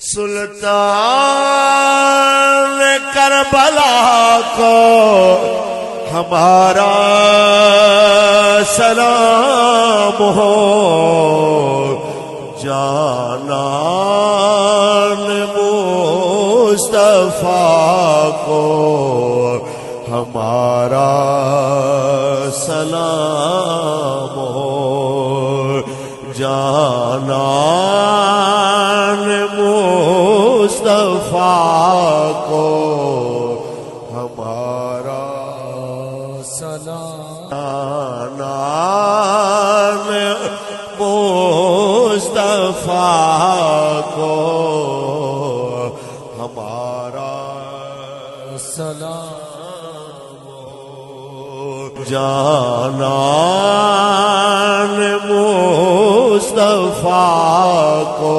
سلطان کربلا کو ہمارا سلام ہو، جانان مصطفیٰ کو ہمارا سلام ہو، جانان مصطفیٰ کو ہمارا سلام، جانان مصطفیٰ کو ہمارا سلام، جانان مصطفیٰ کو